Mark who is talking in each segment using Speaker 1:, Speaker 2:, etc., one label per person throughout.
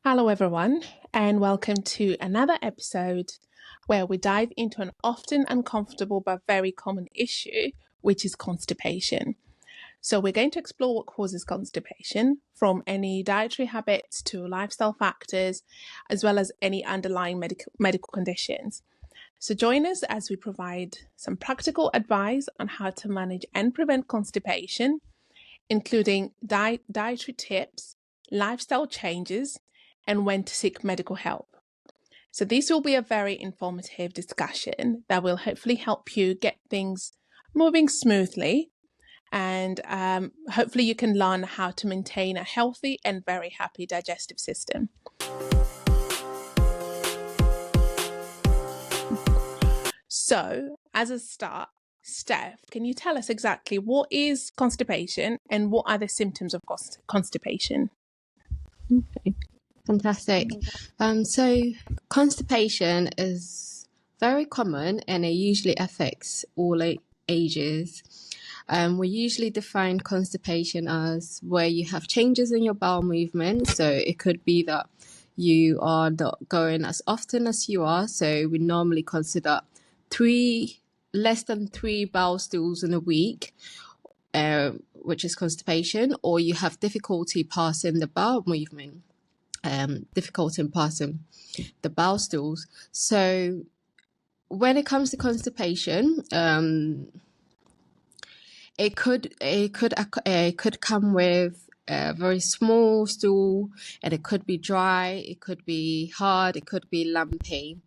Speaker 1: Hello, everyone, and welcome to another episode where we dive into an often uncomfortable but very common issue, which is constipation. So, we're going to explore what causes constipation, from any dietary habits to lifestyle factors, as well as any underlying medical conditions. So, join us as we provide some practical advice on how to manage and prevent constipation, including dietary tips, lifestyle changes, and when to seek medical help. So, this will be a very informative discussion that will hopefully help you get things moving smoothly. And hopefully, you can learn how to maintain a healthy and very happy digestive system. So, as a start, Steph, can you tell us exactly what is constipation and what are the symptoms of constipation?
Speaker 2: Okay, fantastic. So constipation is very common and it usually affects all ages. We usually define constipation as where you have changes in your bowel movement. So it could be that you are not going as often as you are. So we normally consider less than three bowel stools in a week, which is constipation, or you have difficulty passing the bowel movement, difficulty in passing the bowel stools. So when it comes to constipation, it could come with a very small stool, and it could be dry, it could be hard, it could be lumpy.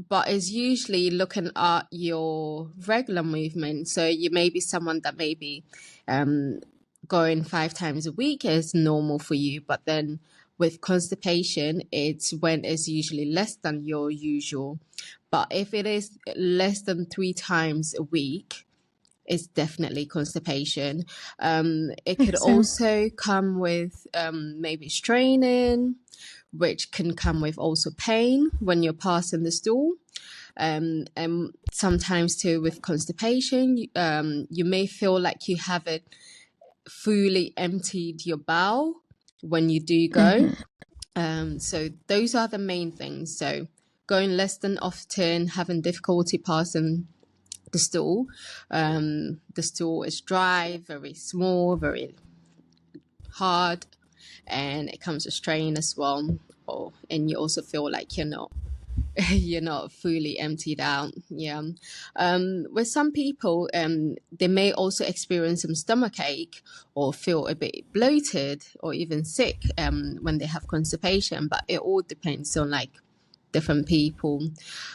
Speaker 2: But it's usually looking at your regular movement. So you may be someone that maybe going 5 times a week is normal for you, but then with constipation, it's when it's usually less than your usual. But if it is less than 3 times a week, it's definitely constipation. It could also come with maybe straining, which can come with also pain when you're passing the stool. And sometimes too with constipation, you may feel like you haven't fully emptied your bowel when you do go. So those are the main things. So going less than often, having difficulty passing the stool. The stool is dry, very small, very hard, and it comes with strain as well. And you also feel like you're not fully emptied out. Yeah. With some people, they may also experience some stomach ache or feel a bit bloated or even sick when they have constipation, but it all depends on different people.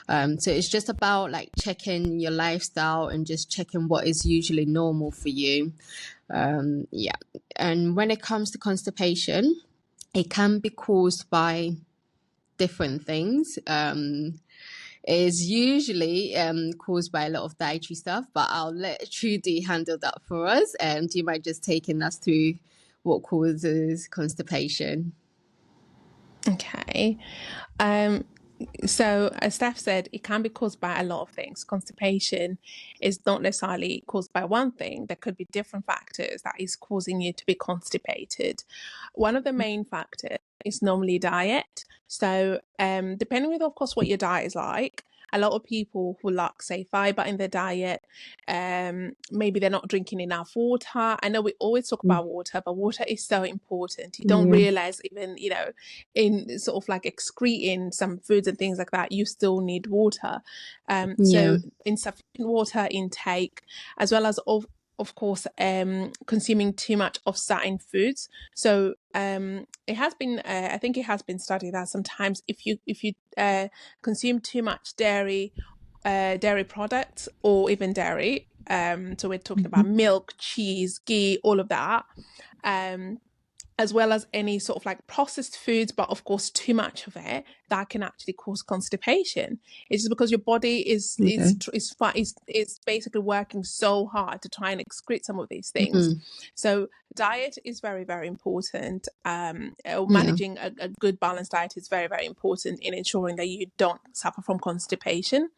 Speaker 2: So it's just about checking your lifestyle and just checking what is usually normal for you. Yeah. And when it comes to constipation, it can be caused by different things. Is usually caused by a lot of dietary stuff, but I'll let Trudy handle that for us. Do you mind just taking us through what causes constipation?
Speaker 1: Okay. So, as Steph said, it can be caused by a lot of things. Constipation is not necessarily caused by one thing. There could be different factors that is causing you to be constipated. One of the main factors is normally diet. So, depending on, of course, what your diet is like, a lot of people who lack, say, fiber in their diet, maybe they're not drinking enough water. I know we always talk about water, but water is so important. You don't realize even, in sort of like excreting some foods and things like that, you still need water. So insufficient water intake, as well as of course, consuming too much of certain foods. So it has been, I think it has been studied that sometimes if you consume too much dairy products or even dairy, so we're talking about milk, cheese, ghee, all of that, as well as any sort of like processed foods, but of course too much of it, that can actually cause constipation. It's just because your body is basically working so hard to try and excrete some of these things. So diet is very, very important. Managing a good balanced diet is very, very important in ensuring that you don't suffer from constipation.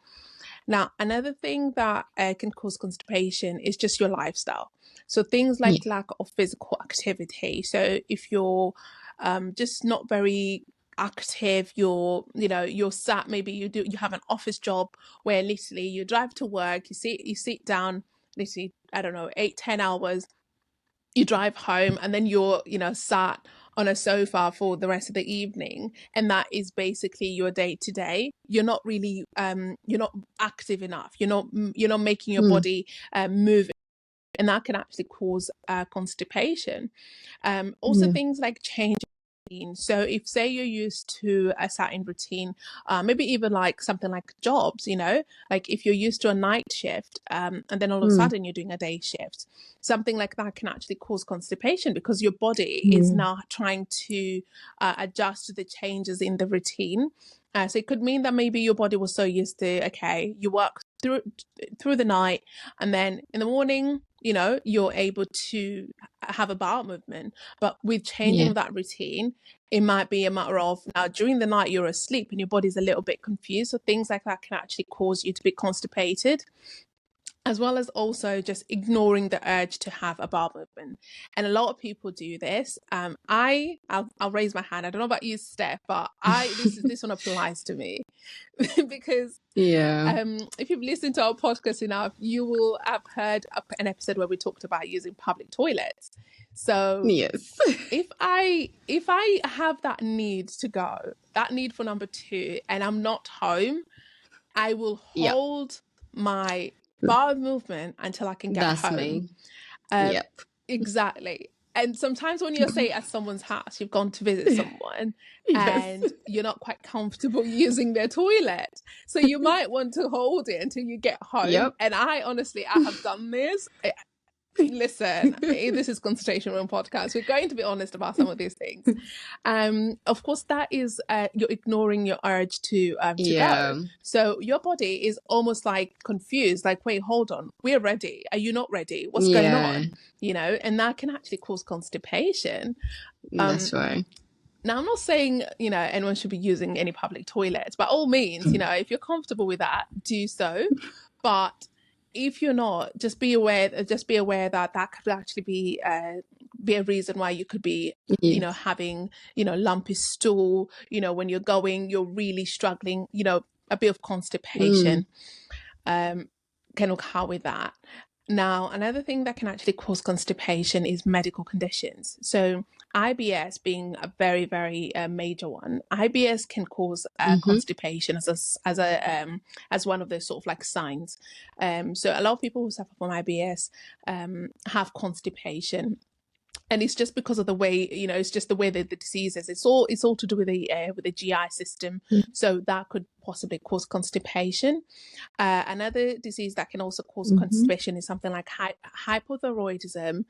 Speaker 1: Now, another thing that can cause constipation is just your lifestyle. So things like lack of physical activity. So if you're just not very active. You're sat, maybe you have an office job where literally you drive to work, you sit down literally, I don't know, 8-10 hours, you drive home, and then you're sat on a sofa for the rest of the evening, and that is basically your day to day. You're not really you're not active enough, you're not making your body move, and that can actually cause constipation. Also things like change. So if, say, you're used to a certain routine, maybe even like something like jobs, like if you're used to a night shift, and then all of a sudden you're doing a day shift, something like that can actually cause constipation, because your body is now trying to adjust to the changes in the routine. So it could mean that maybe your body was so used to, okay, you work through the night, and then in the morning, you're able to have a bowel movement. But with changing that routine, it might be a matter of, now during the night you're asleep and your body's a little bit confused. So things like that can actually cause you to be constipated, as well as also just ignoring the urge to have a bowel movement. And a lot of people do this. I'll raise my hand. I don't know about you, Steph, but this one applies to me because if you've listened to our podcast enough, you will have heard an episode where we talked about using public toilets. So
Speaker 2: yes,
Speaker 1: if I have that need to go, that need for number 2, and I'm not home, I will hold my bowel movement until I can get
Speaker 2: that's
Speaker 1: home.
Speaker 2: me.
Speaker 1: Exactly. And sometimes when you're, say, at someone's house, you've gone to visit someone and you're not quite comfortable using their toilet, so you might want to hold it until you get home. And I have done this. Listen, this is Consultation Room Podcast. We're going to be honest about some of these things. Of course, that is you're ignoring your urge to go. So your body is almost like confused, like, wait, hold on, we're ready. Are you not ready? What's going on? And that can actually cause constipation.
Speaker 2: That's right.
Speaker 1: Now, I'm not saying, anyone should be using any public toilets. By all means, if you're comfortable with that, do so. But if you're not, just be aware that that could actually be a reason why you could be, having, lumpy stool, when you're going, you're really struggling, a bit of constipation can occur with that. Now, another thing that can actually cause constipation is medical conditions. So IBS being a very, very major one. IBS can cause constipation as one of those sort of like signs. So a lot of people who suffer from IBS have constipation. And it's just because of the way, it's just the way that the disease is. It's all to do with the GI system. So that could possibly cause constipation. Another disease that can also cause constipation is something like hypothyroidism,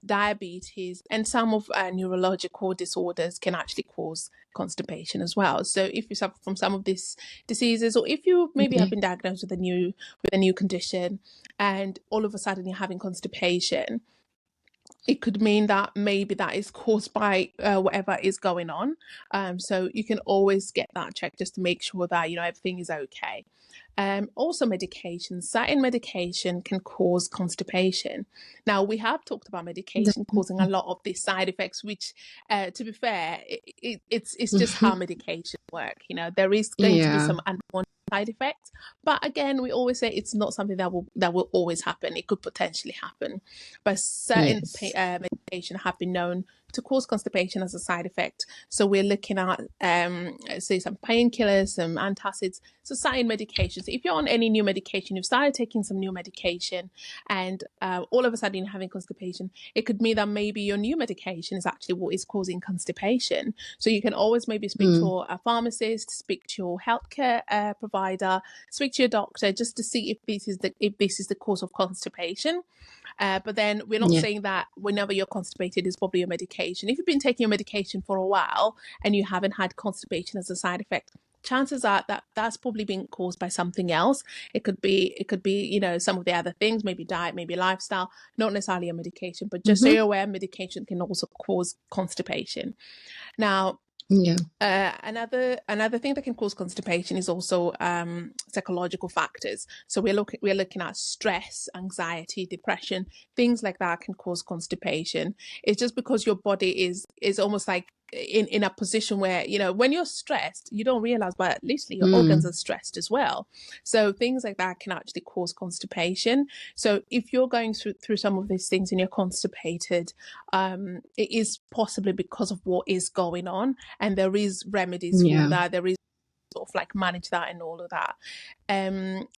Speaker 1: diabetes, and some of neurological disorders can actually cause constipation as well. So if you suffer from some of these diseases, or if you maybe have been diagnosed with a new condition, and all of a sudden you're having constipation, it could mean that maybe that is caused by whatever is going on. So you can always get that checked just to make sure that, everything is okay. Also medication. Certain medication can cause constipation. Now, we have talked about medication causing a lot of these side effects, which, to be fair, it's just how medication work. There is going to be some unwanted side effects, but again, we always say it's not something that will always happen. It could potentially happen, but certain medication have been known to cause constipation as a side effect. So we're looking at say some painkillers, some antacids, so certain medications. If you're on any new medication, you've started taking some new medication, and all of a sudden you're having constipation, it could mean that maybe your new medication is actually what is causing constipation. So you can always maybe speak to a pharmacist, speak to your healthcare provider, speak to your doctor, just to see if this is the cause of constipation. But then we're not saying that whenever you're constipated is probably your medication. If you've been taking your medication for a while and you haven't had constipation as a side effect, chances are that that's probably been caused by something else. It could be some of the other things, maybe diet, maybe lifestyle, not necessarily a medication. But just so you're aware, medication can also cause constipation. Now,
Speaker 2: Yeah.
Speaker 1: Another thing that can cause constipation is also psychological factors. So we're looking at stress, anxiety, depression, things like that can cause constipation. It's just because your body is almost like in a position where, you know, when you're stressed, you don't realize, but literally your organs are stressed as well. So things like that can actually cause constipation. So if you're going through some of these things and you're constipated, it is possibly because of what is going on, and there is remedies for that. There is sort of like manage that and all of that.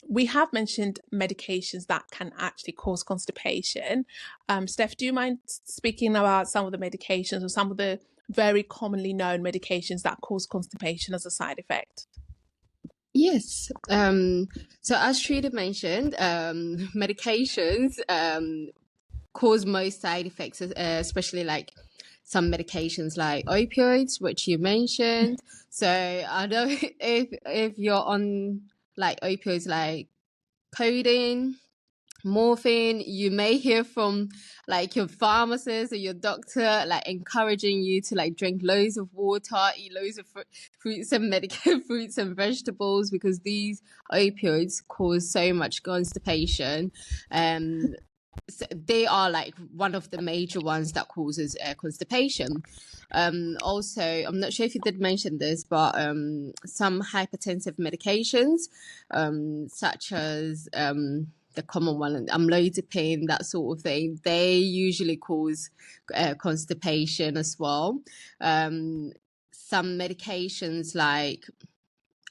Speaker 1: We have mentioned medications that can actually cause constipation. Steph, do you mind speaking about some of the medications or some of the very commonly known medications that cause constipation as a side effect?
Speaker 2: Yes. So as Shrida mentioned, medications cause most side effects, especially like some medications like opioids, which you mentioned. So I know if you're on like opioids like codeine, morphine, you may hear from like your pharmacist or your doctor like encouraging you to like drink loads of water, eat loads of fruits and fruits and vegetables, because these opioids cause so much constipation. So they are like one of the major ones that causes constipation. Also, I'm not sure if you did mention this, but some hypertensive medications, such as the common one, amlodipine, that sort of thing, they usually cause constipation as well. Some medications like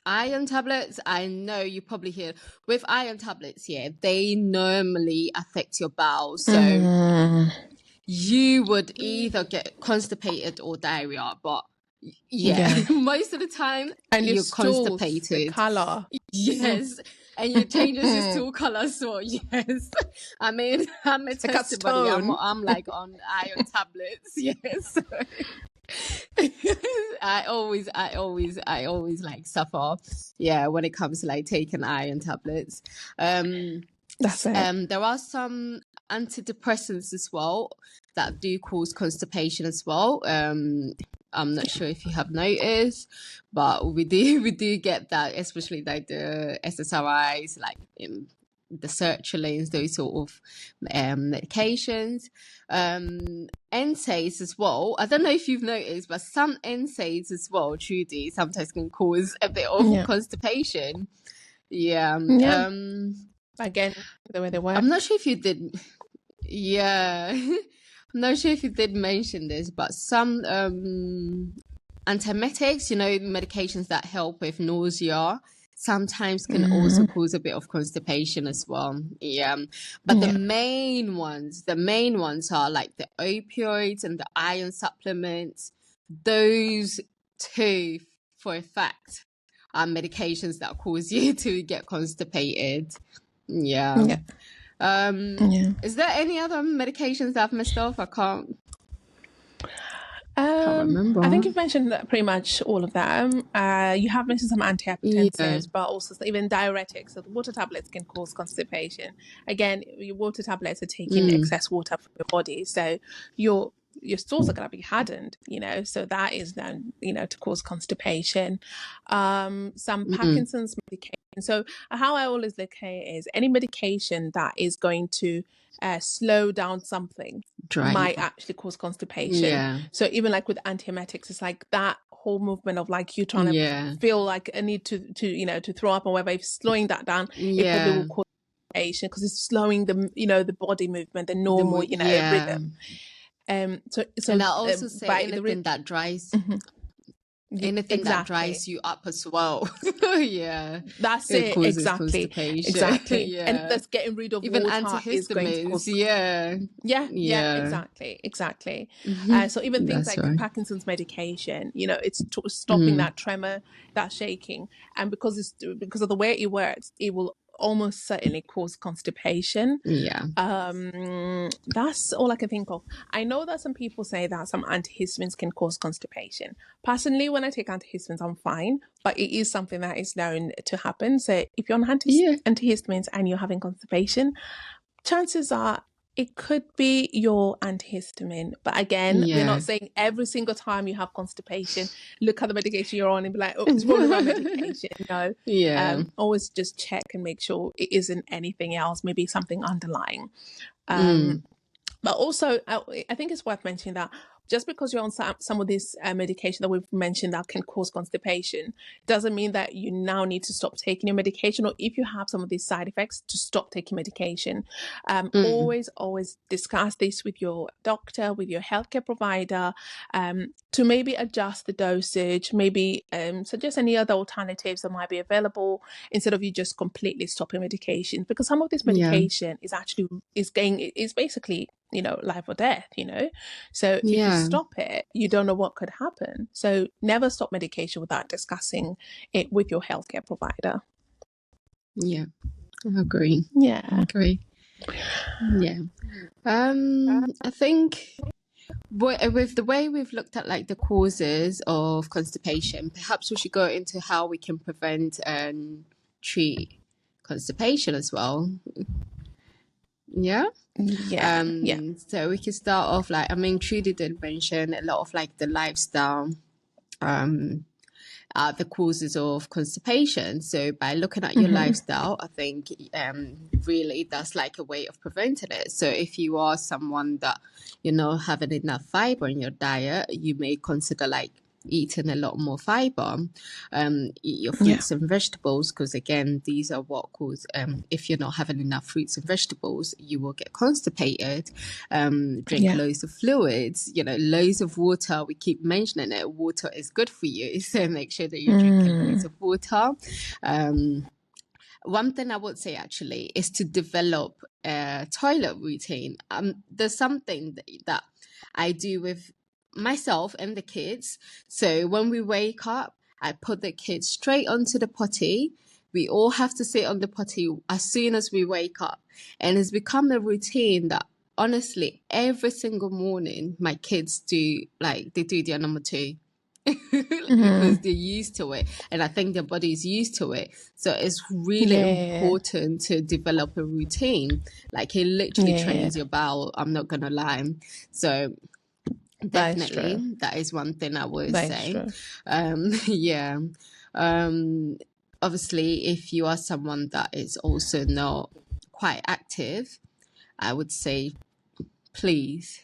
Speaker 2: iron tablets, I know you probably hear with iron tablets, they normally affect your bowels. So you would either get constipated or diarrhea, but most of the time
Speaker 1: and
Speaker 2: you're
Speaker 1: stools,
Speaker 2: constipated.
Speaker 1: the color.
Speaker 2: Yes. And your changes your stool color as well. Yes. I mean, I'm a testimony. I'm like on iron tablets. Yes. I always like suffer. Yeah, when it comes to like taking iron tablets.
Speaker 1: That's it.
Speaker 2: There are some antidepressants as well that do cause constipation as well. I'm not sure if you have noticed, but we do get that, especially like the SSRIs, like the sertralins, those sort of medications. NSAIDs as well. I don't know if you've noticed, but some NSAIDs as well, Trudy, sometimes can cause a bit of constipation. Yeah.
Speaker 1: Again, the way they work.
Speaker 2: I'm not sure if you did. Yeah. I'm not sure if you did mention this, but some antiemetics, you know, medications that help with nausea, sometimes can also cause a bit of constipation as well. Yeah. But the main ones are like the opioids and the iron supplements. Those two, for a fact, are medications that cause you to get constipated. Yeah. Is there any other medications that I've missed off? I can't remember.
Speaker 1: I think you've mentioned pretty much all of them. You have mentioned some antihypertensives, but also even diuretics. So the water tablets can cause constipation. Again, your water tablets are taking excess water from your body, so your stools are going to be hardened, you know, so that is then, you know, to cause constipation. Some Parkinson's medication. So how I always look at it is any medication that is going to slow down something might actually cause constipation. So even like with antiemetics, it's like that whole movement of like you trying to feel like a need to you know, to throw up or whatever. If slowing that down, it probably will cause constipation because it's slowing the, you know, the body movement, the normal, you know, rhythm. So
Speaker 2: and I'll also say anything that dries. Anything that dries you up as well.
Speaker 1: That's it. Exactly.
Speaker 2: Yeah.
Speaker 1: And that's getting rid of
Speaker 2: even
Speaker 1: water
Speaker 2: antihistamines.
Speaker 1: Is going to cause... Exactly. So even things like Parkinson's medication, you know, it's stopping that tremor, that shaking, and because of the way it works, it will almost certainly cause constipation. That's all I can think of. I know that some people say that some antihistamines can cause constipation. Personally, when I take antihistamines, I'm fine, but it is something that is known to happen. So if you're on antihistamines and you're having constipation, chances are It could be your antihistamine, but again, we're
Speaker 2: Yeah.
Speaker 1: not saying every single time you have constipation, look at the medication you're on and be like, oh, it's probably my medication. No,
Speaker 2: Yeah.
Speaker 1: always just check and make sure it isn't anything else, maybe something underlying.
Speaker 2: Mm.
Speaker 1: But also, I think it's worth mentioning that just because you're on some of this medication that we've mentioned that can cause constipation, doesn't mean that you now need to stop taking your medication, or if you have some of these side effects, to stop taking medication.
Speaker 2: Mm.
Speaker 1: Always discuss this with your doctor, with your healthcare provider, to maybe adjust the dosage, maybe suggest any other alternatives that might be available instead of you just completely stopping medication, because some of this
Speaker 2: Yeah.
Speaker 1: medication is basically, life or death, so if you
Speaker 2: Yeah.
Speaker 1: stop it, you don't know what could happen. So never stop medication without discussing it with your healthcare provider.
Speaker 2: Yeah. I agree.
Speaker 1: Yeah.
Speaker 2: Yeah. I think with the way we've looked at like the causes of constipation, perhaps we should go into how we can prevent and treat constipation as well. Yeah.
Speaker 1: Yeah.
Speaker 2: So we can start off like, Trudy did mention a lot of like the lifestyle are the causes of constipation. So by looking at your lifestyle, I think really that's like a way of preventing it. So if you are someone that having enough fiber in your diet, you may consider like eating a lot more fiber. Eat your fruits and vegetables, because again, these are what cause if you're not having enough fruits and vegetables, you will get constipated. Drink loads of fluids, loads of water. We keep mentioning it, water is good for you, so make sure that you're drinking loads of water. One thing I would say actually is to develop a toilet routine. There's something that I do with myself and the kids. So when we wake up, I put the kids straight onto the potty. We all have to sit on the potty as soon as we wake up. And it's become a routine that honestly, every single morning, my kids do, like, they do their number two. Because they're used to it, and I think their body is used to it. So it's really important to develop a routine. Like, it literally trains your bowel, I'm not gonna lie. So definitely that is one thing I would say. Obviously, if you are someone that is also not quite active, I would say please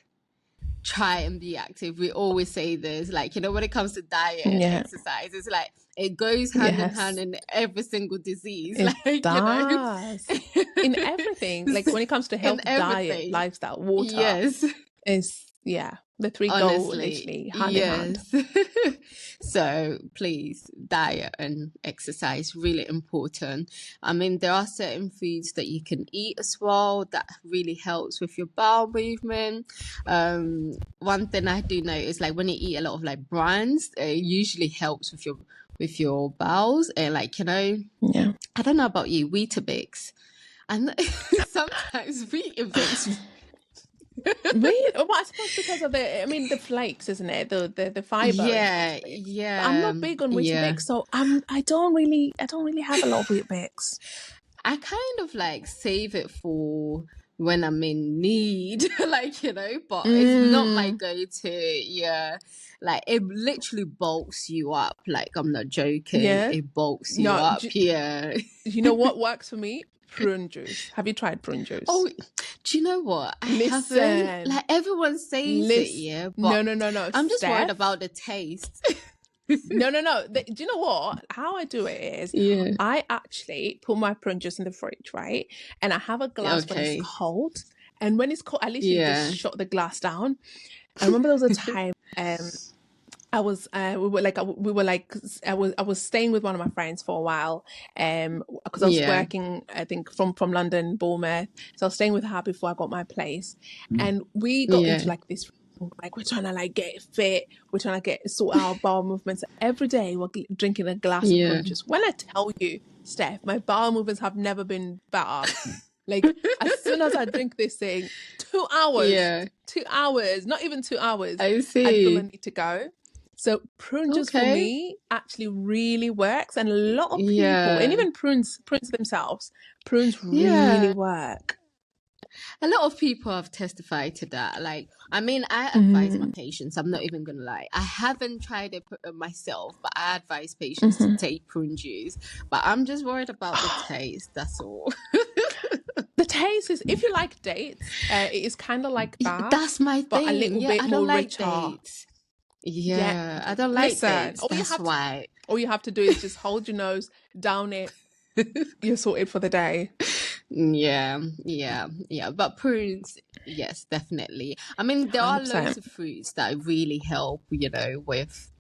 Speaker 2: try and be active. We always say this, like, when it comes to diet and exercise, it's like it goes hand in hand in every single disease.
Speaker 1: It
Speaker 2: like
Speaker 1: does. In everything, like when it comes to health, diet, lifestyle, water, is the three go literally hand in hand.
Speaker 2: So please, diet and exercise, really important. There are certain foods that you can eat as well that really helps with your bowel movement. One thing I do know is like when you eat a lot of like brands, it usually helps with your bowels. And like, I don't know about you, Weetabix, and sometimes Weetabix.
Speaker 1: Really? Well, I suppose because of the flakes, isn't it? The fiber.
Speaker 2: Yeah.
Speaker 1: I'm not big on Weetabix, so I don't really have a lot of Weetabix.
Speaker 2: I kind of like save it for when I'm in need, like, but it's not my go-to. Like, it literally bulks you up. Like, I'm not joking. It bulks you up.
Speaker 1: You know what works for me? Prune juice. Have you tried prune juice?
Speaker 2: Oh, do you know what? I haven't. Like, everyone says it, but
Speaker 1: no.
Speaker 2: I'm just worried about the taste.
Speaker 1: No. Do you know what? How I do it is, I actually put my prune juice in the fridge, right? And I have a glass when it's cold. And when it's cold, I literally just shut the glass down. I remember there was a time I was staying with one of my friends for a while because I was working, I think, from London, Bournemouth. So I was staying with her before I got my place, and we got into like this, like we're trying to like get fit, we're trying to sort our bowel movements. Every day we're drinking a glass of prune juice. When I tell you, Steph, my bowel movements have never been better. Like, as soon as I drink this thing, 2 hours, 2 hours, not even 2 hours,
Speaker 2: I see.
Speaker 1: I feel I need to go. So prune juice for me actually really works, and a lot of people, and even prunes themselves, prunes really work.
Speaker 2: A lot of people have testified to that. Like, I mean, I advise my
Speaker 1: Mm,
Speaker 2: patients, I'm not even going to lie. I haven't tried it myself, but I advise patients to
Speaker 1: mhm.
Speaker 2: take prune juice. But I'm just worried about the taste. That's all.
Speaker 1: The taste is, if you like dates, it is kind of like that,
Speaker 2: That's my
Speaker 1: but a
Speaker 2: thing.
Speaker 1: little
Speaker 2: Yeah,
Speaker 1: bit
Speaker 2: I don't
Speaker 1: more
Speaker 2: like
Speaker 1: richer.
Speaker 2: dates.
Speaker 1: Yeah,
Speaker 2: Yeah, I don't like
Speaker 1: listen,
Speaker 2: dates. That's why.
Speaker 1: all you have to do is just hold your nose, down it, you're sorted for the day.
Speaker 2: Yeah, yeah, yeah. But prunes, yes, definitely. I mean, there are loads
Speaker 1: 100%.
Speaker 2: of fruits that really help, with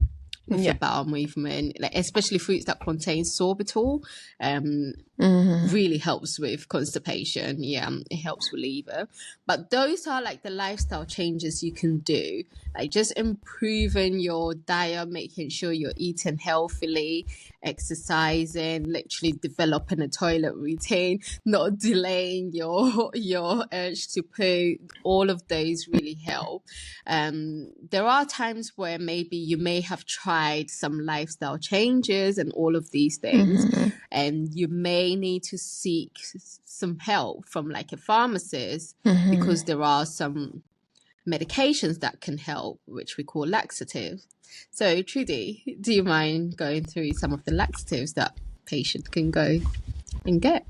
Speaker 2: the
Speaker 1: Yeah.
Speaker 2: bowel movement, like especially fruits that contain sorbitol. Um,
Speaker 1: Hmm.
Speaker 2: really helps with constipation. Yeah, it helps relieve it. But those are like the lifestyle changes you can do, like just improving your diet, making sure you're eating healthily, exercising, literally developing a toilet routine, not delaying your urge to poo. All of those really help. There are times where maybe you may have tried some lifestyle changes and all of these things,
Speaker 1: Hmm.
Speaker 2: and you may need to seek some help from like a pharmacist,
Speaker 1: Hmm.
Speaker 2: because there are some medications that can help, which we call laxatives. So, Trudy, do you mind going through some of the laxatives that patient can go and get?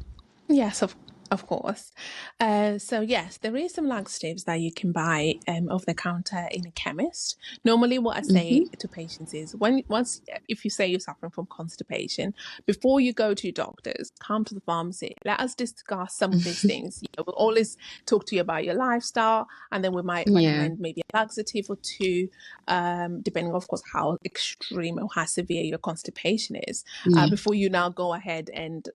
Speaker 1: Yes, of course. So yes, there is some laxatives that you can buy over the counter in a chemist. Normally, what I say
Speaker 2: Mm-hmm.
Speaker 1: to patients is, if you say you're suffering from constipation, before you go to your doctors, come to the pharmacy. Let us discuss some of these things. We'll always talk to you about your lifestyle, and then we might
Speaker 2: Yeah.
Speaker 1: recommend maybe a laxative or two, depending, of course, how extreme or how severe your constipation is,
Speaker 2: Yeah.
Speaker 1: before you now go ahead and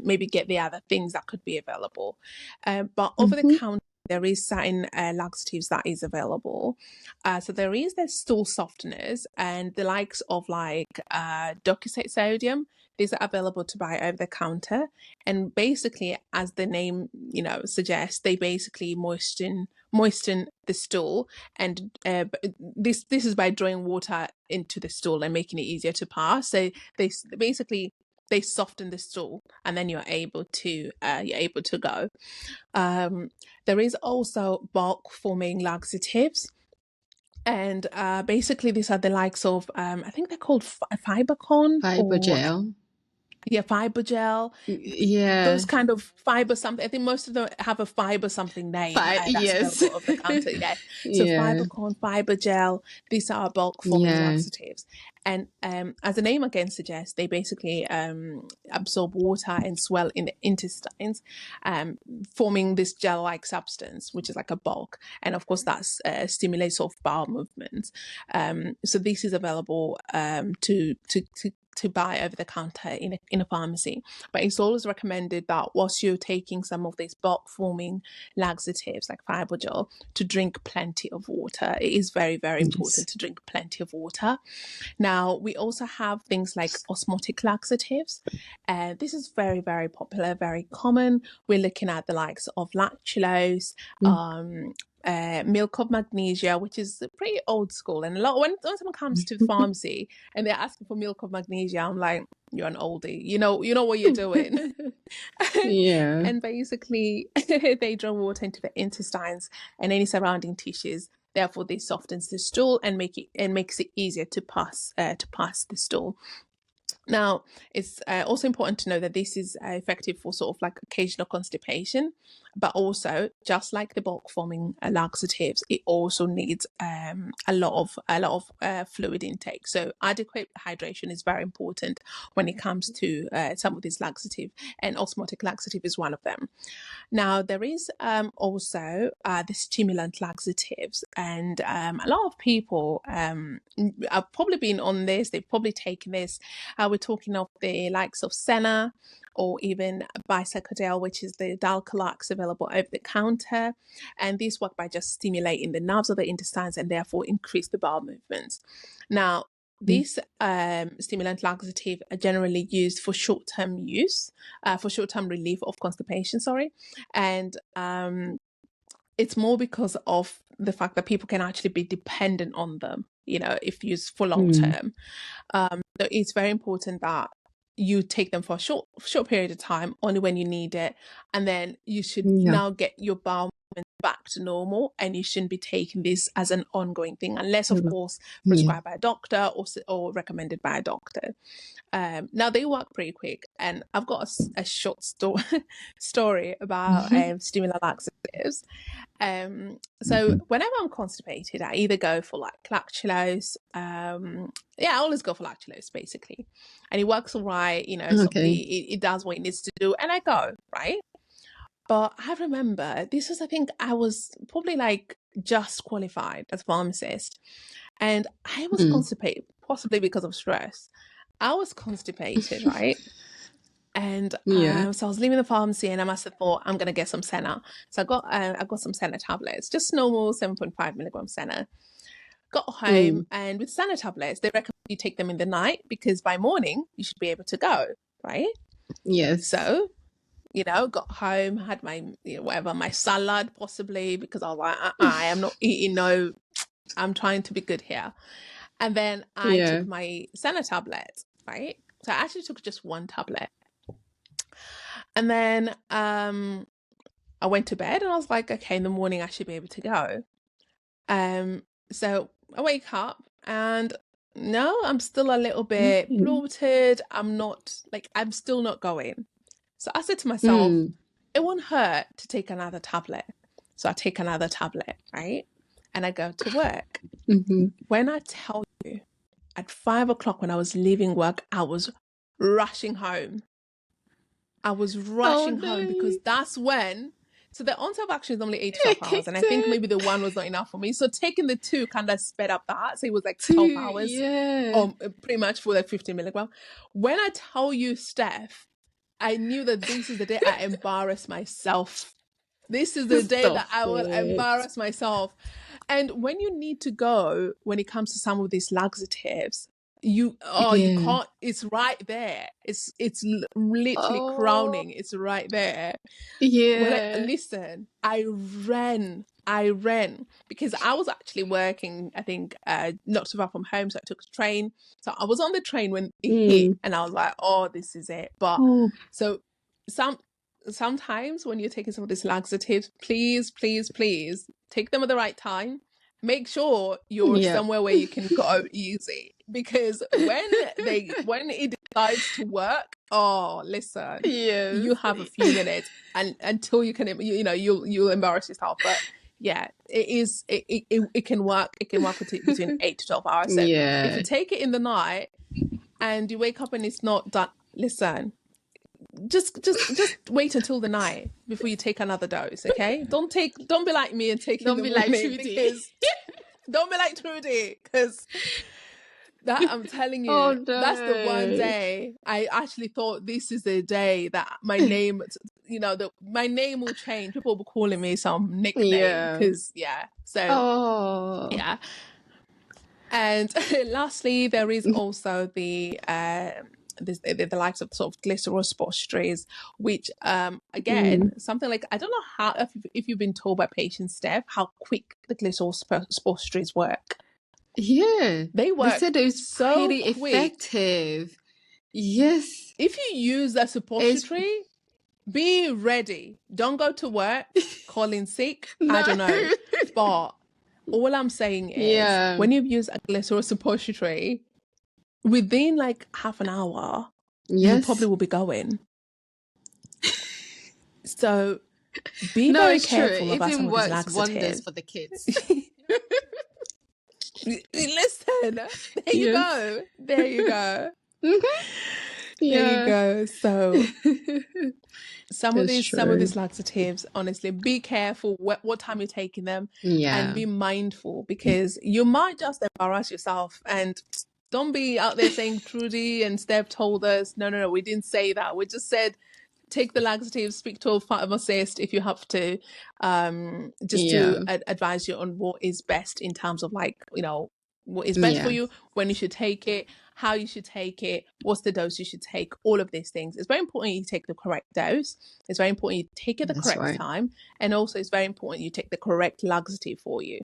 Speaker 1: maybe get the other things that could be available. But over the
Speaker 2: Mm-hmm.
Speaker 1: counter, there is certain laxatives that is available. So there is the stool softeners and the likes of like docusate sodium. These are available to buy over the counter, and basically, as the name suggests, they basically moisten the stool, and this is by drawing water into the stool and making it easier to pass. So they basically they soften the stool, and then you're able to go. Um, there is also bulk forming laxatives, and basically these are the likes of I think they're called Fibercon, or
Speaker 2: Fibogel.
Speaker 1: yeah, Fibergel,
Speaker 2: Yeah.
Speaker 1: those kind of fiber something. I think most of them have a fiber something name that's
Speaker 2: Yes.
Speaker 1: available over the counter. Yeah, so
Speaker 2: Yeah.
Speaker 1: Fibercorn, Fibergel, these are bulk forming
Speaker 2: Yeah.
Speaker 1: laxatives, and as the name again suggests, they basically absorb water and swell in the intestines, forming this gel-like substance, which is like a bulk, and of course that stimulates sort of bowel movements. So this is available to buy over the counter in a pharmacy. But it's always recommended that whilst you're taking some of these bulk forming laxatives like Fibergel, to drink plenty of water. It is very, very
Speaker 2: Yes.
Speaker 1: important to drink plenty of water. Now, we also have things like osmotic laxatives. This is very, very popular, very common. We're looking at the likes of lactulose,
Speaker 2: Mm.
Speaker 1: milk of magnesia, which is pretty old school. And a lot when someone comes to the pharmacy and they're asking for milk of magnesia, I'm like, you're an oldie. You know what you're doing.
Speaker 2: Yeah.
Speaker 1: And basically, they draw water into the intestines and any surrounding tissues. Therefore, they softens the stool and makes it easier to pass the stool. Now, it's also important to know that this is effective for sort of like occasional constipation, but also just like the bulk forming laxatives, it also needs a lot of fluid intake. So adequate hydration is very important when it comes to some of these laxative, and osmotic laxative is one of them. Now, there is also the stimulant laxatives, and a lot of people have probably been on this, they've probably taken this. We're talking of the likes of Senna or even Bicycodel, which is the Dalcolax available over the counter. And these work by just stimulating the nerves of the intestines and therefore increase the bowel movements. Now, these stimulant laxative are generally used for short-term use, for short-term relief of constipation, sorry. And it's more because of the fact that people can actually be dependent on them, if used for long
Speaker 2: Mm.
Speaker 1: term. So it's very important that you take them for a short period of time, only when you need it, and then you should
Speaker 2: Yeah.
Speaker 1: now get your bowel movement back to normal, and you shouldn't be taking this as an ongoing thing, unless of course
Speaker 2: Yeah.
Speaker 1: prescribed by a doctor or recommended by a doctor. Now they work pretty quick, and I've got a short story about stimulant laxatives. So whenever I'm constipated, I either go for like lactulose. I always go for lactulose basically, and it works all right. You know, it does what it needs to do, and I go right. But I remember this was, I think I was probably like just qualified as a pharmacist, and I was constipated, possibly because of stress. I was constipated, right? And so I was leaving the pharmacy, and I must have thought, I'm gonna get some Senna. So I got some Senna tablets, just normal 7.5 milligram Senna. Got home, and with Senna tablets, they recommend you take them in the night, because by morning you should be able to go, right?
Speaker 2: Yes.
Speaker 1: So, you know, got home, had my my salad possibly, because I was like, I am not eating. No, I'm trying to be good here. And then I took my Senna tablet, right? So I actually took just one tablet. And then I went to bed, and I was like, okay, in the morning I should be able to go. So I wake up, and no, I'm still a little bit bloated. I'm still not going. So I said to myself, it won't hurt to take another tablet. So I take another tablet, right? And I go to work. When I tell you, at 5 o'clock when I was leaving work, I was rushing home. I was rushing home, because that's when, so the onset of action is normally 8 to 12 hours. And I think maybe the one was not enough for me. So taking the 2 kind of sped up that. So it was like 12 hours, or pretty much for like 50 milligram. When I tell you, Steph, I knew that this is the day I embarrass myself. This is the day that I will embarrass myself. And when you need to go, when it comes to some of these laxatives, you can't, it's right there. It's literally crowning. It's right there. Listen, I ran because I was actually working, I think, not too far from home. So I took a train. So I was on the train when it hit, and I was like, oh, this is it. But so sometimes when you're taking some of these laxatives, please take them at the right time. Make sure you're somewhere where you can go easy, because when it decides to work, listen, you have a few minutes and until you can, you'll embarrass yourself. But yeah, it can work. It can work between 8 to 12 hours. So if you take it in the night and you wake up and it's not done, listen, just wait until the night before you take another dose, okay? Don't be like me and take
Speaker 2: don't
Speaker 1: in the
Speaker 2: be
Speaker 1: morning,
Speaker 2: like Trudy.
Speaker 1: because don't be like Trudy, because that, I'm telling you, that's the one day I actually thought, this is the day that my name, my name will change. People will be calling me some nickname, because And lastly, there is also the likes of sort of glycerol suppositories, which again, something like, I don't know how, if you've been told by patients, Steph, how quick the glycerol suppositories work. They work.
Speaker 2: They said it was
Speaker 1: so
Speaker 2: pretty
Speaker 1: quick.
Speaker 2: effective. Yes.
Speaker 1: If you use a suppository, be ready. Don't go to work calling sick. I don't know. But all I'm saying is, when you've used a glycerol suppository, within like half an hour, you probably will be going. So be very careful about some of these laxatives.
Speaker 2: Wonders for the kids.
Speaker 1: Listen, there you go. There you go. There you go. So some of these laxatives, honestly, be careful what time you're taking them, and be mindful, because you might just embarrass yourself. And don't be out there saying Trudy and Steph told us. No, we didn't say that. We just said take the laxatives, speak to a pharmacist if you have to, to advise you on what is best in terms of, like, what is best for you, when you should take it, how you should take it, what's the dose you should take, all of these things. It's very important you take the correct dose. It's very important you take it the correct time. And also it's very important you take the correct laxative for you.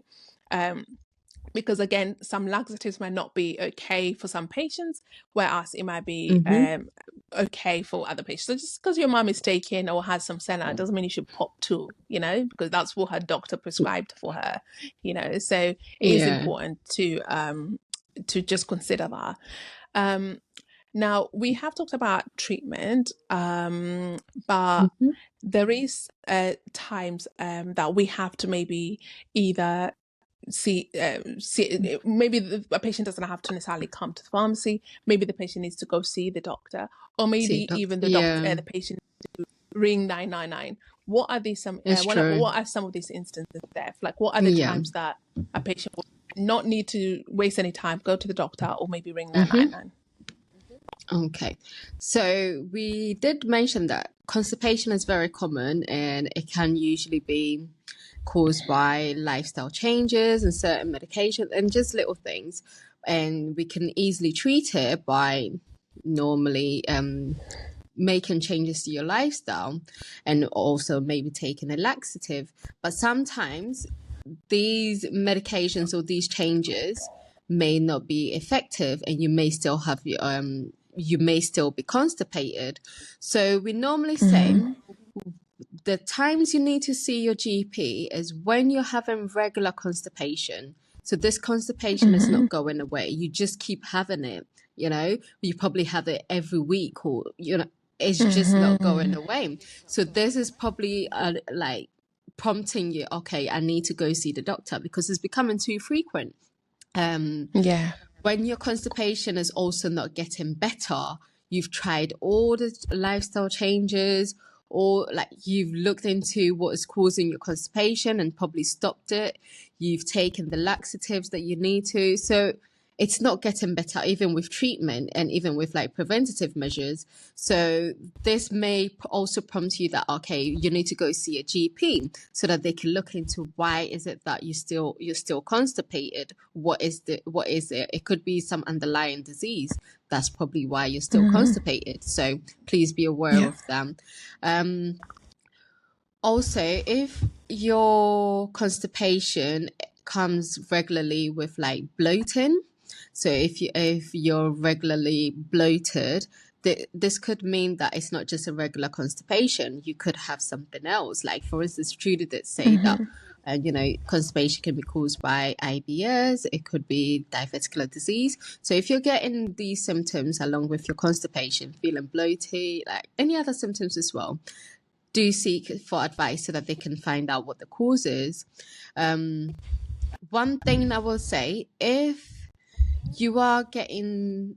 Speaker 1: because again, some laxatives might not be okay for some patients, whereas it might be
Speaker 2: Mm-hmm.
Speaker 1: okay for other patients. So just because your mom is taking or has some senna doesn't mean you should pop two, because that's what her doctor prescribed for her, So it is
Speaker 2: Yeah.
Speaker 1: important to just consider that. Now we have talked about treatment, but
Speaker 2: Mm-hmm.
Speaker 1: there is times that we have to maybe either see maybe a patient doesn't have to necessarily come to the pharmacy. Maybe the patient needs to go see the doctor, or
Speaker 2: See,
Speaker 1: maybe
Speaker 2: doctor.
Speaker 1: even
Speaker 2: Yeah,
Speaker 1: the patient ring 999. What are these
Speaker 2: it's true.
Speaker 1: what are some of these instances there? Like, what are the
Speaker 2: Yeah.
Speaker 1: times that a patient will not need to waste any time, go to the doctor, or maybe ring
Speaker 2: Mm-hmm.
Speaker 1: 999?
Speaker 2: Okay. So we did mention that constipation is very common and it can usually be caused by lifestyle changes and certain medications and just little things. And we can easily treat it by normally making changes to your lifestyle and also maybe taking a laxative. But sometimes these medications or these changes may not be effective and you may still have you may still be constipated. So we normally say
Speaker 1: Mm-hmm.
Speaker 2: the times you need to see your GP is when you're having regular constipation. So this constipation is
Speaker 1: Mm-hmm.
Speaker 2: not going away. You just keep having it, you probably have it every week or, it's just not going
Speaker 1: Mm-hmm.
Speaker 2: away. So this is probably like prompting you, okay, I need to go see the doctor because it's becoming too frequent.
Speaker 1: Yeah.
Speaker 2: When your constipation is also not getting better, you've tried all the lifestyle changes, or like you've looked into what is causing your constipation and probably stopped it. You've taken the laxatives that you need to. So it's not getting better, even with treatment and even with like preventative measures. So this may also prompt you that, okay, you need to go see a GP so that they can look into why is it that you're still constipated. What is it? It could be some underlying disease. That's probably why you're still
Speaker 1: Mm-hmm.
Speaker 2: constipated. So please be aware
Speaker 1: Yeah.
Speaker 2: of them. Also, if your constipation comes regularly with like bloating, so if you're regularly bloated, this could mean that it's not just a regular constipation. You could have something else. Like for instance, Trudy did say that
Speaker 1: Mm-hmm.
Speaker 2: constipation can be caused by IBS. It could be diverticular disease. So if you're getting these symptoms along with your constipation, feeling bloated, like any other symptoms as well, do seek for advice so that they can find out what the cause is. One thing I will say, if you are getting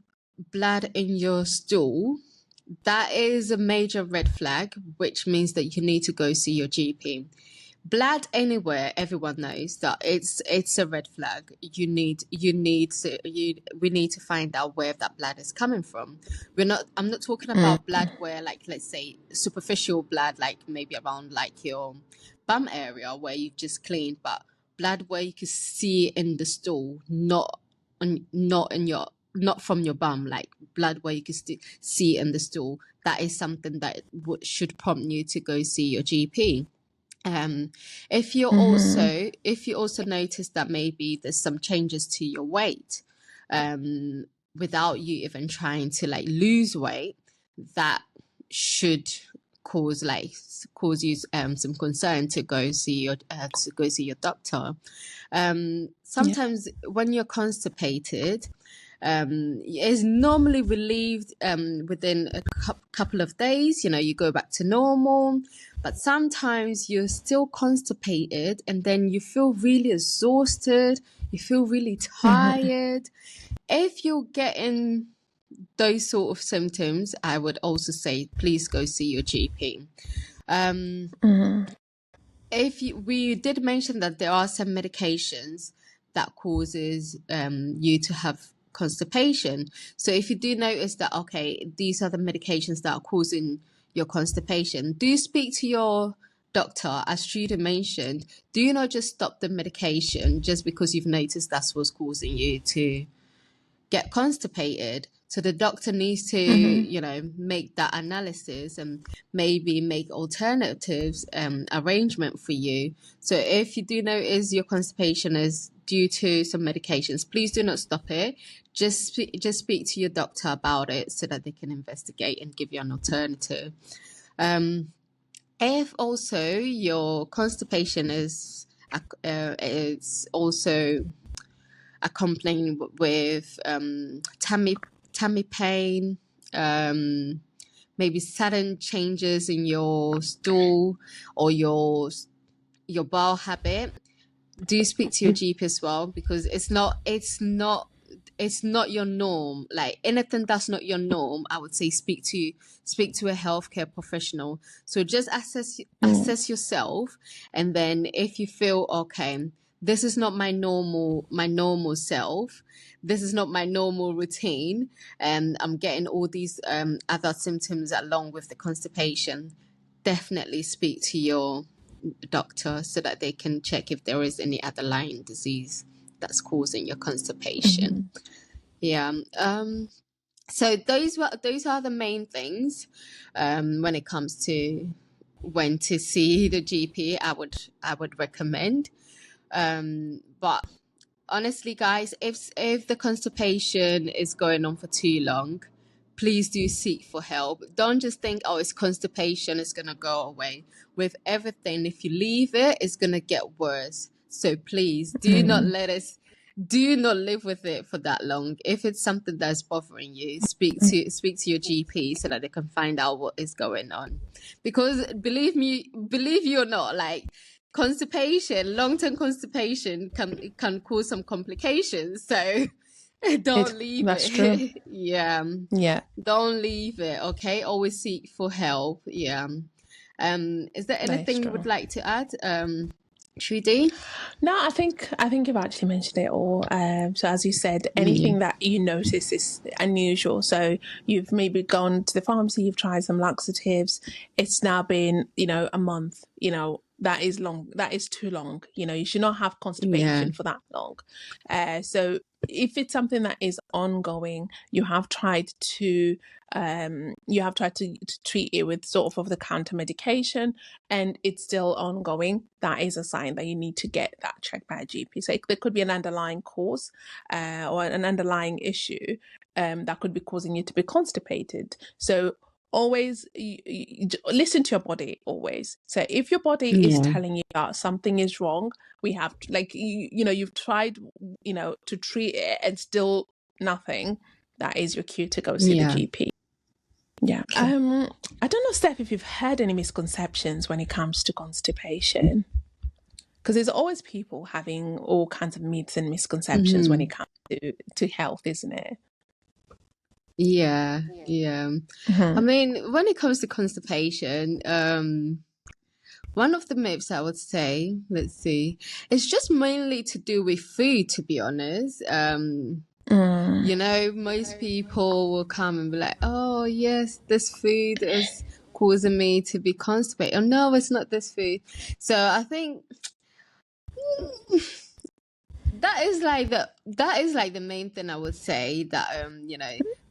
Speaker 2: blood in your stool, that is a major red flag, which means that you need to go see your GP. Blood anywhere, everyone knows that it's a red flag. We need to find out where that blood is coming from. I'm not talking about blood where, like, let's say superficial blood, like maybe around like your bum area where you've just cleaned, but blood where you can see in the stool, not from your bum, like blood where you can see in the stool. That is something that should prompt you to go see your GP. If you
Speaker 1: Mm-hmm.
Speaker 2: also notice that maybe there's some changes to your weight, without you even trying to like lose weight, that should cause you some concern to go see your doctor.
Speaker 1: Yeah.
Speaker 2: Sometimes when you're constipated, is normally relieved within a couple of days. You go back to normal, but sometimes you're still constipated and then you feel really exhausted, you feel really
Speaker 1: Mm-hmm.
Speaker 2: tired. If you're getting those sort of symptoms, I would also say please go see your GP.
Speaker 1: Mm-hmm.
Speaker 2: We did mention that there are some medications that causes you to have constipation. So if you do notice that, okay, these are the medications that are causing your constipation, do speak to your doctor. As Trudy mentioned, do not just stop the medication just because you've noticed that's what's causing you to get constipated. So the doctor needs to,
Speaker 1: Mm-hmm.
Speaker 2: make that analysis and maybe make alternatives arrangement for you. So if you do notice your constipation is due to some medications, please do not stop it. Just speak to your doctor about it so that they can investigate and give you an alternative. If also your constipation is it's also accompanied with tummy pain, maybe sudden changes in your stool or your bowel habit, do speak to your GP as well, because it's not your norm. Like anything that's not your norm, I would say speak to a healthcare professional. So just assess yourself, and then if you feel okay, this is not my normal self, this is not my normal routine, and I'm getting all these other symptoms along with the constipation, definitely speak to your doctor so that they can check if there is any underlying disease that's causing your constipation. Yeah. So those are the main things when it comes to when to see the GP. I would recommend. But honestly, guys, if the constipation is going on for too long, please do seek for help. Don't just think, oh, it's constipation, it's gonna go away. With everything, if you leave it, it's gonna get worse. So please do not live with it for that long. If it's something that's bothering you, speak to your GP so that they can find out what is going on. Because believe you or not, like long-term constipation can cause some complications. So don't leave
Speaker 1: that's
Speaker 2: it.
Speaker 1: true.
Speaker 2: Yeah. Don't leave it. Okay. Always seek for help. Yeah. Is there anything you would like to add, Trudy?
Speaker 1: No, I think you've actually mentioned it all. So as you said, anything that you notice is unusual. So you've maybe gone to the pharmacy, you've tried some laxatives. It's now been, a month. That is long. That is too long. You should not have constipation for that long. So if it's something that is ongoing, you have tried to treat it with sort of over-the-counter medication, and it's still ongoing, that is a sign that you need to get that checked by a GP. So there could be an underlying cause or an underlying issue that could be causing you to be constipated. So always you listen to your body always. So if your body is telling you that something is wrong, we have you've tried to treat it and still nothing, that is your cue to go see the GP. Yeah. I don't know, Steph, if you've heard any misconceptions when it comes to constipation, because there's always people having all kinds of myths and misconceptions when it comes to health, isn't it?
Speaker 2: Yeah. I mean, when it comes to constipation, one of the myths I would say, let's see, it's just mainly to do with food, to be honest. Most people will come and be like, oh, yes, this food is causing me to be constipated. Oh, no, it's not this food. So I think that is like the main thing I would say, that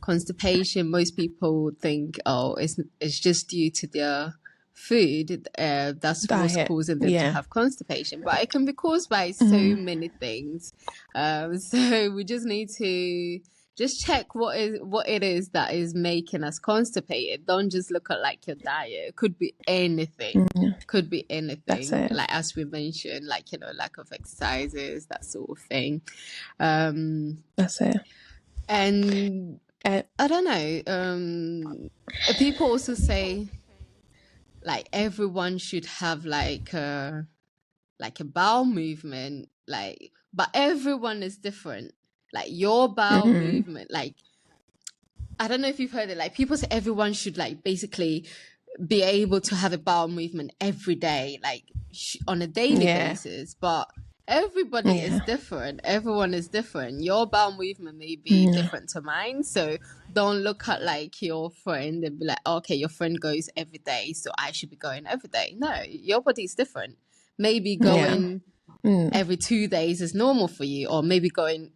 Speaker 2: constipation, most people think, oh, it's just due to their food, that's what's causing them to have constipation, but it can be caused by so many things. So we just need to just check what it is that is making us constipated. Don't just look at like your diet. It could be anything. Could be anything. Like as we mentioned, like lack of exercises, that sort of thing.
Speaker 1: That's it.
Speaker 2: And I don't know. People also say like everyone should have like a bowel movement, but everyone is different. Like your bowel movement, like I don't know if you've heard it, like people say everyone should like basically be able to have a bowel movement every day, like on a daily basis, but everybody is different. Everyone is different. Your bowel movement may be different to mine, so don't look at like your friend and be like, okay, your friend goes every day, so I should be going every day. No, your body is different. Maybe going every 2 days is normal for you, or maybe going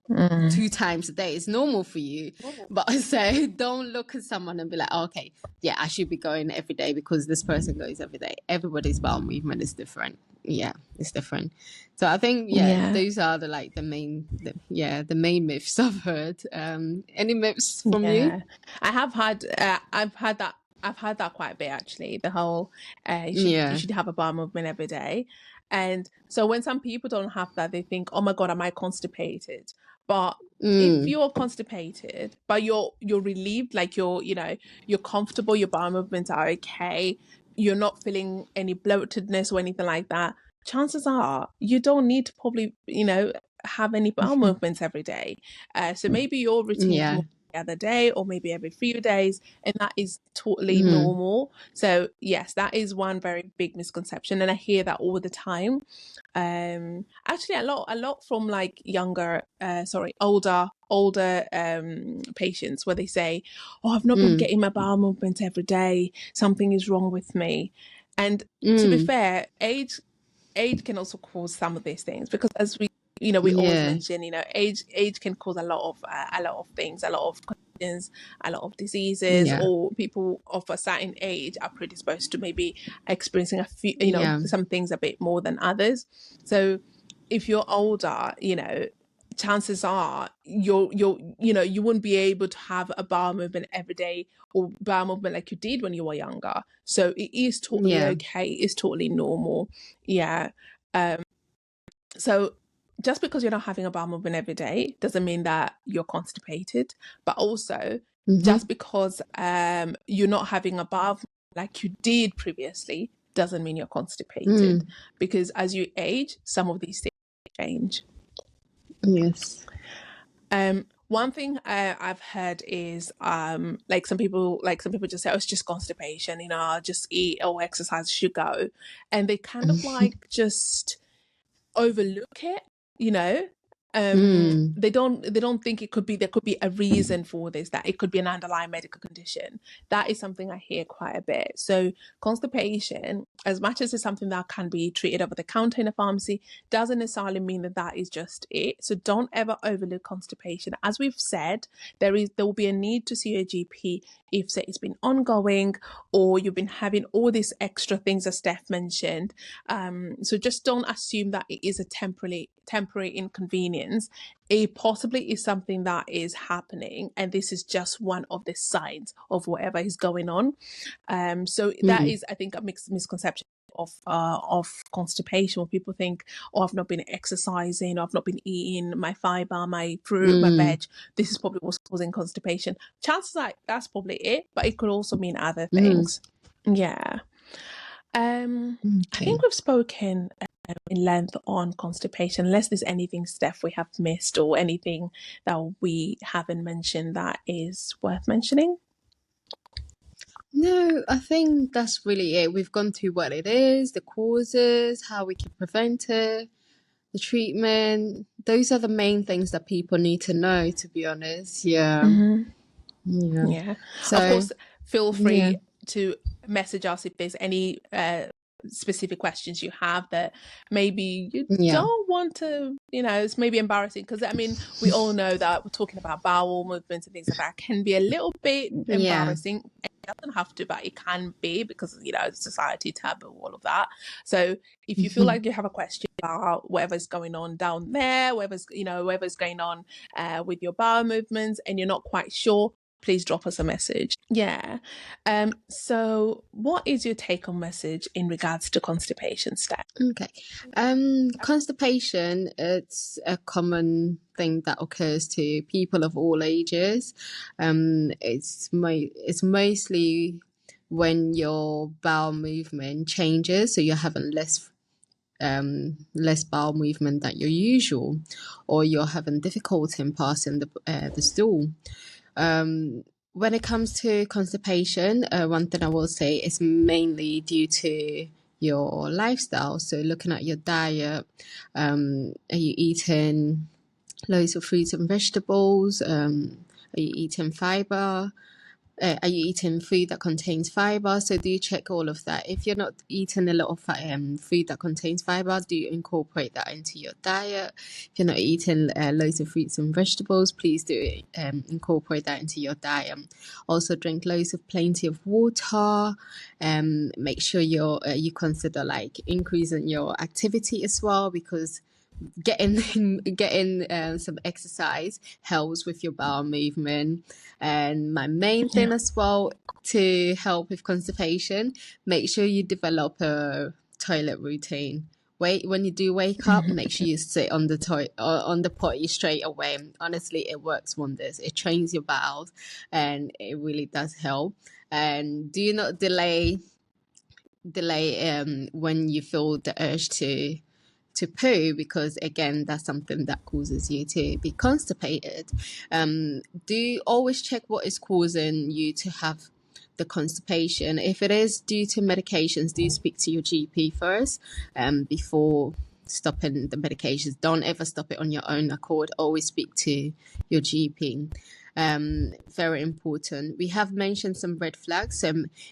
Speaker 2: 2 times a day is normal for you. But so don't look at someone and be like, oh, okay, yeah, I should be going every day because this person goes every day. Everybody's bowel movement is different. Yeah, it's different. So I think, yeah,
Speaker 1: Yeah.
Speaker 2: those are the main myths I've heard. Any myths from you?
Speaker 1: Yeah, I have had. I've had that. I've had that quite a bit actually. The whole you
Speaker 2: Yeah.
Speaker 1: should have a bowel movement every day, and so when some people don't have that, they think, oh my god, am I constipated? But if
Speaker 2: Mm.
Speaker 1: you're constipated, but you're relieved, like you're comfortable, your bowel movements are okay, you're not feeling any bloatedness or anything like that. Chances are you don't need to probably have any bowel movements every day. So maybe your routine is
Speaker 2: Yeah.
Speaker 1: more the other day or maybe every few days, and that is totally
Speaker 2: Mm.
Speaker 1: normal. So yes, that is one very big misconception, and I hear that all the time. Actually, a lot from like older patients, where they say, oh, I've not been
Speaker 2: Mm.
Speaker 1: getting my bowel movements every day, something is wrong with me. And to be
Speaker 2: Mm.
Speaker 1: fair, age can also cause some of these things, because as we always
Speaker 2: Yeah.
Speaker 1: mention, age can cause a lot of things, a lot of conditions, a lot of diseases,
Speaker 2: Yeah.
Speaker 1: or people of a certain age are predisposed to maybe experiencing a few,
Speaker 2: Yeah.
Speaker 1: some things a bit more than others. So if you're older, chances are you wouldn't be able to have a bowel movement every day, or bowel movement like you did when you were younger. So it is totally
Speaker 2: Yeah.
Speaker 1: okay. It's totally normal. Yeah. So just because you're not having a bowel movement every day doesn't mean that you're constipated. But also, just
Speaker 2: Mm-hmm.
Speaker 1: because you're not having a bowel movement like you did previously doesn't mean you're constipated.
Speaker 2: Mm.
Speaker 1: Because as you age, some of these things change.
Speaker 2: Yes.
Speaker 1: One thing I've heard is like some people just say, oh, it's just constipation, I'll just eat or exercise, should go. And they kind of like just overlook it, you know.
Speaker 2: Mm.
Speaker 1: They don't think there could be a reason for this, that it could be an underlying medical condition. That is something I hear quite a bit. So constipation, as much as it's something that can be treated over the counter in a pharmacy, doesn't necessarily mean that that is just it. So don't ever overlook constipation. As we've said, there will be a need to see a GP if, say, it's been ongoing, or you've been having all these extra things, as Steph mentioned. So just don't assume that it is a temporary inconvenience. It possibly is something that is happening, and this is just one of the signs of whatever is going on. So that
Speaker 2: Mm.
Speaker 1: is, I think, a mixed misconception of constipation, where people think, oh, I've not been exercising, or I've not been eating my fiber, my fruit, my
Speaker 2: Mm.
Speaker 1: veg. This is probably what's causing constipation. Chances are that's probably it, but it could also mean other
Speaker 2: Mm.
Speaker 1: things. Yeah. I
Speaker 2: Okay.
Speaker 1: think we've spoken in length on constipation, unless there's anything, Steph, we have missed, or anything that we haven't mentioned that is worth mentioning.
Speaker 2: No, I think that's really it. We've gone through what it is, the causes, how we can prevent it, the treatment. Those are the main things that people need to know, to be honest. Yeah.
Speaker 1: Mm-hmm.
Speaker 2: Yeah.
Speaker 1: Yeah. Of
Speaker 2: So,
Speaker 1: course, feel
Speaker 2: yeah.
Speaker 1: free to message us if there's any specific questions you have that maybe you
Speaker 2: Yeah.
Speaker 1: don't want to, it's maybe embarrassing, because I mean, we all know that we're talking about bowel movements and things like that can be a little bit
Speaker 2: Yeah.
Speaker 1: embarrassing. It doesn't have to, but it can be, because society, taboo, all of that. So if you feel like you have a question about whatever's going on down there, whatever's going on with your bowel movements, and you're not quite sure, please drop us a message. Yeah. So what is your take on message in regards to constipation, Steph?
Speaker 2: Okay. Constipation, it's a common thing that occurs to people of all ages. It's mostly when your bowel movement changes, so you're having less bowel movement than your usual, or you're having difficulty in passing the stool. When it comes to constipation, one thing I will say is mainly due to your lifestyle. So looking at your diet, are you eating loads of fruits and vegetables? Are you eating fiber? are you eating food that contains fiber? So do check all of that. If you're not eating a lot of food that contains fiber, do incorporate that into your diet. If you're not eating loads of fruits and vegetables, please do incorporate that into your diet. Also drink loads of plenty of water. Make sure you consider like increasing your activity as well, because getting some exercise helps with your bowel movement. And my main thing as well to help with constipation, make sure you develop a toilet routine. When you do wake up, make sure you sit on the potty straight away. Honestly, it works wonders. It trains your bowels, and it really does help. And do not delay when you feel the urge to poo, because again, that's something that causes you to be constipated. Do always check what is causing you to have the constipation. If it is due to medications, do speak to your GP first before stopping the medications. Don't ever stop it on your own accord. Always speak to your GP. Very important. We have mentioned some red flags.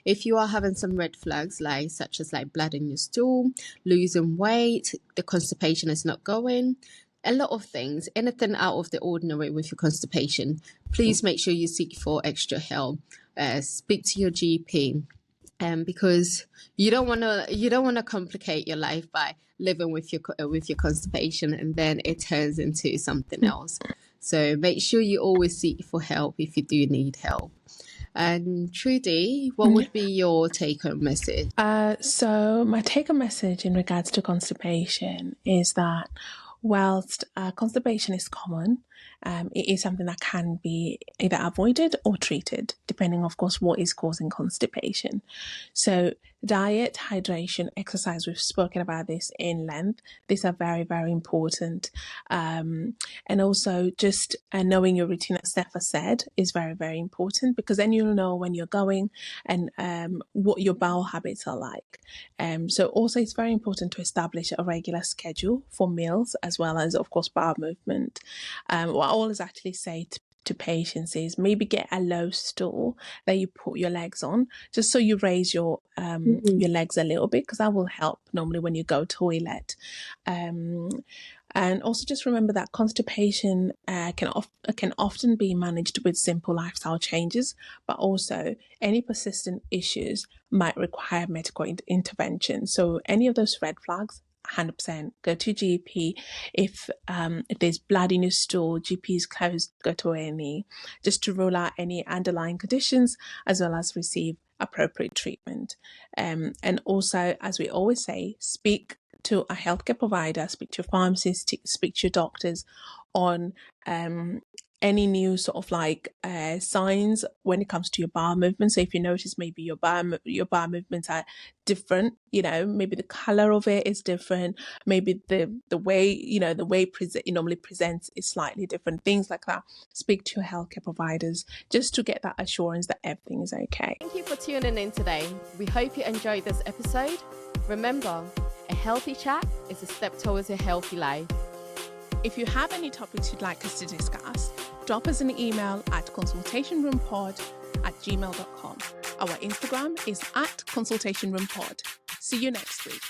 Speaker 2: If you are having some red flags, such as blood in your stool, losing weight, the constipation is not going, a lot of things, anything out of the ordinary with your constipation, please make sure you seek for extra help. Speak to your GP. Because you don't want to complicate your life by living with your constipation, and then it turns into something else. So make sure you always seek for help if you do need help. And Trudy, what would be your take-home message?
Speaker 1: So my take-home message in regards to constipation is that whilst constipation is common, it is something that can be either avoided or treated, depending, of course, what is causing constipation. So diet, hydration, exercise, we've spoken about this in length. These are very, very important. And also just knowing your routine, as Stepha said, is very, very important, because then you'll know when you're going and what your bowel habits are like. So also it's very important to establish a regular schedule for meals, as well as, of course, bowel movement. What I always actually say to patients is maybe get a low stool that you put your legs on, just so you raise your legs a little bit, because that will help normally when you go toilet. And also just remember that constipation can often be managed with simple lifestyle changes, but also any persistent issues might require medical intervention. So any of those red flags, 100% go to GP. If there's blood in your stool, GP is closed, go to A&E, just to rule out any underlying conditions, as well as receive appropriate treatment. And also, as we always say, speak to a healthcare provider, speak to your pharmacist, speak to your doctors on any new sort of signs when it comes to your bowel movement. So if you notice maybe your bowel movements are different, maybe the color of it is different, maybe the way it normally presents is slightly different, things like that. Speak to your healthcare providers just to get that assurance that everything is okay.
Speaker 3: Thank you for tuning in today. We hope you enjoyed this episode. Remember, a healthy chat is a step towards a healthy life.
Speaker 1: If you have any topics you'd like us to discuss, drop us an email at consultationroompod@gmail.com. Our Instagram is @consultationroompod. See you next week.